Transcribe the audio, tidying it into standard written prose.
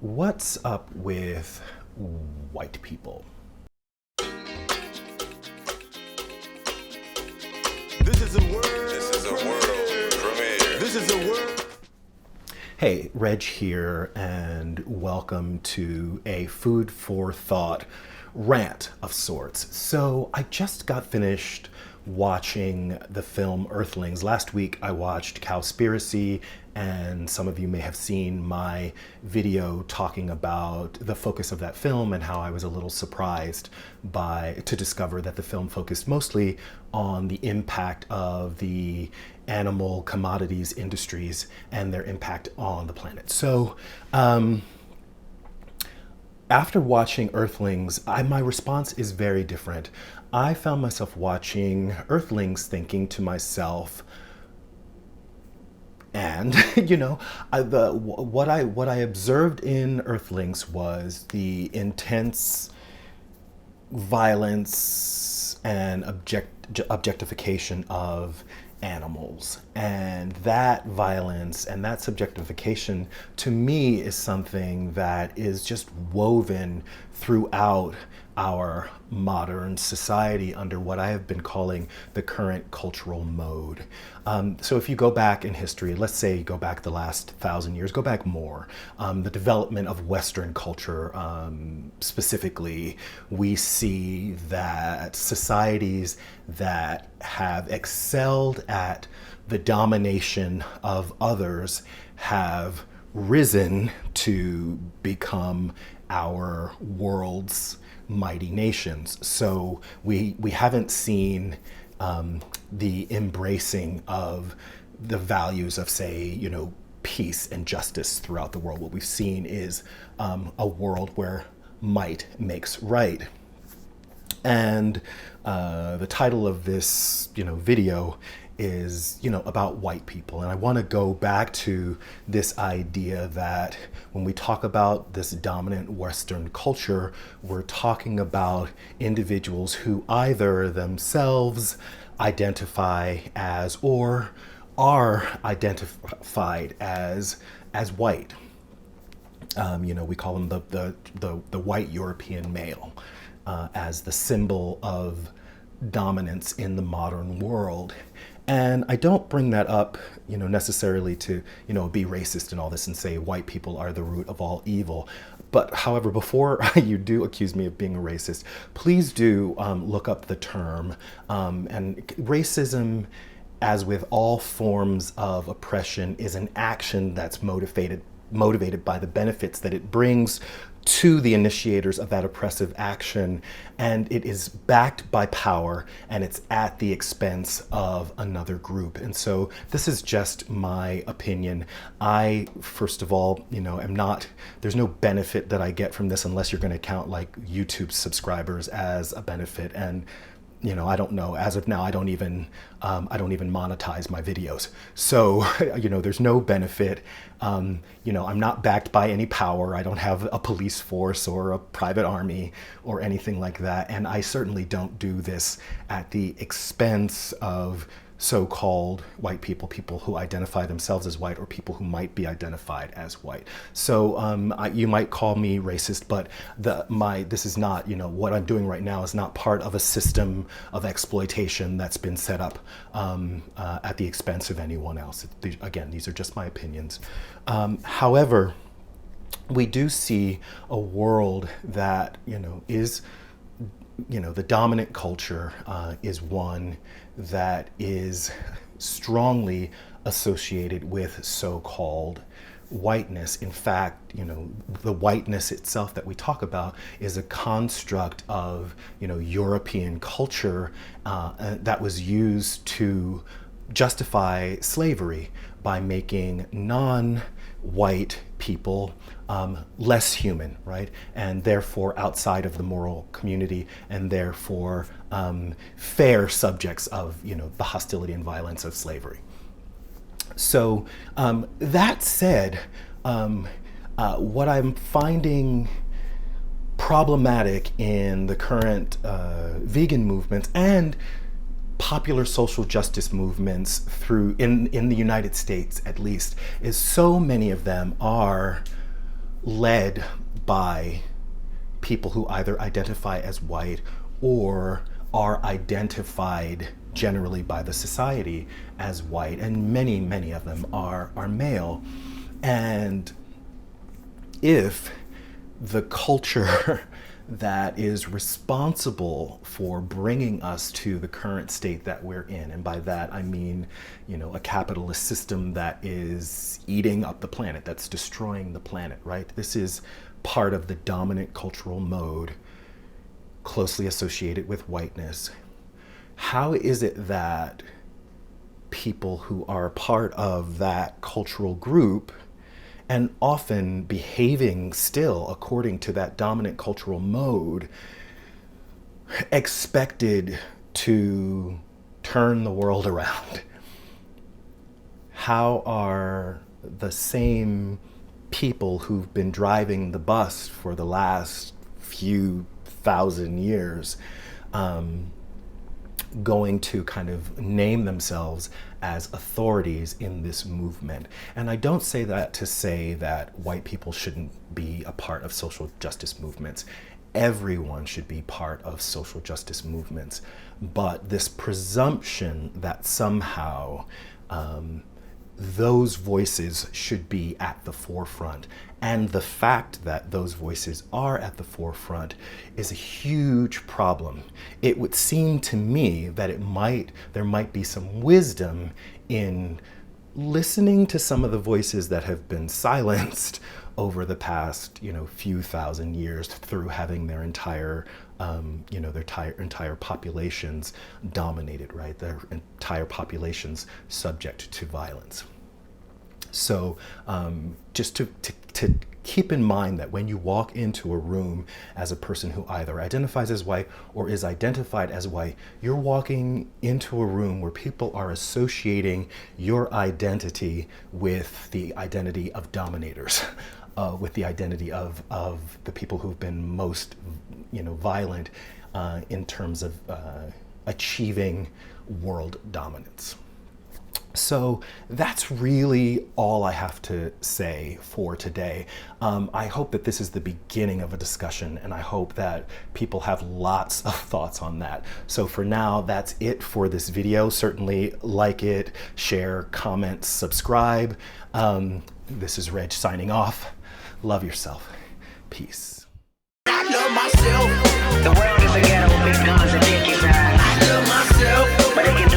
What's up with white people? This is a world. This is a world premiere. This is a world. Hey, Reg here, and welcome to a food for thought rant of sorts. So I just got finished watching the film Earthlings. Last week I watched Cowspiracy, and some of you may have seen my video talking about the focus of that film and how I was a little surprised to discover that the film focused mostly on the impact of the animal commodities industries and their impact on the planet. So after watching Earthlings, my response is very different. I found myself watching Earthlings thinking to myself, and what I observed in Earthlings was the intense violence and objectification of animals. And that violence and that subjectification to me is something that is just woven throughout our modern society under what I have been calling the current cultural mode. So if you go back in history, let's say go back the last 1,000 years, go back more, the development of Western culture specifically, we see that societies that have excelled at the domination of others have risen to become our world's mighty nations. So we haven't seen the embracing of the values of, say, peace and justice throughout the world. What we've seen is a world where might makes right. And the title of this video is about white people, and I want to go back to this idea that when we talk about this dominant Western culture, we're talking about individuals who either themselves identify as or are identified as white. We call them the white European male as the symbol of dominance in the modern world. And I don't bring that up, necessarily to, be racist and all this and say white people are the root of all evil. But however, before you do accuse me of being a racist, please do look up the term. And racism, as with all forms of oppression, is an action that's motivated by the benefits that it brings to the initiators of that oppressive action, and it is backed by power, and it's at the expense of another group. And so this is just my opinion. I, first of all, there's no benefit that I get from this unless you're going to count like YouTube subscribers as a benefit. And I don't know, as of now, I don't even monetize my videos. So, there's no benefit. I'm not backed by any power. I don't have a police force or a private army or anything like that. And I certainly don't do this at the expense of so-called white people, people who identify themselves as white, or people who might be identified as white. So you might call me racist, but this is not, what I'm doing right now is not part of a system of exploitation that's been set up at the expense of anyone else. Again, these are just my opinions. However, we do see a world that, is the dominant culture is one that is strongly associated with so-called whiteness. In fact, the whiteness itself that we talk about is a construct of, European culture that was used to justify slavery by making non-white people less human, right? And therefore outside of the moral community, and therefore fair subjects of, the hostility and violence of slavery. So that said, what I'm finding problematic in the current vegan movements and popular social justice movements in the United States, at least, is so many of them are led by people who either identify as white or are identified generally by the society as white, and many of them are male. And if the culture that is responsible for bringing us to the current state that we're in, and by that I mean, a capitalist system that is eating up the planet, that's destroying the planet, right? This is part of the dominant cultural mode closely associated with whiteness. How is it that people who are part of that cultural group, and often behaving still according to that dominant cultural mode, expected to turn the world around? How are the same people who've been driving the bus for the last few thousand years going to kind of name themselves as authorities in this movement? And I don't say that to say that white people shouldn't be a part of social justice movements. Everyone should be part of social justice movements. But this presumption that somehow those voices should be at the forefront, and the fact that those voices are at the forefront, is a huge problem. It would seem to me that there might be some wisdom in listening to some of the voices that have been silenced over the past, few thousand years, through having their entire populations dominated, right? Their entire populations subject to violence. So just to keep in mind that when you walk into a room as a person who either identifies as white or is identified as white, you're walking into a room where people are associating your identity with the identity of dominators, with the identity of the people who've been most, violent in terms of achieving world dominance. So that's really all I have to say for today. I hope that this is the beginning of a discussion, and I hope that people have lots of thoughts on that. So for now, that's it for this video. Certainly like it, share, comment, subscribe. This is Reg signing off. Love yourself. Peace. I love myself. The world is a ghetto with big guns and dick inside. I love myself, but they can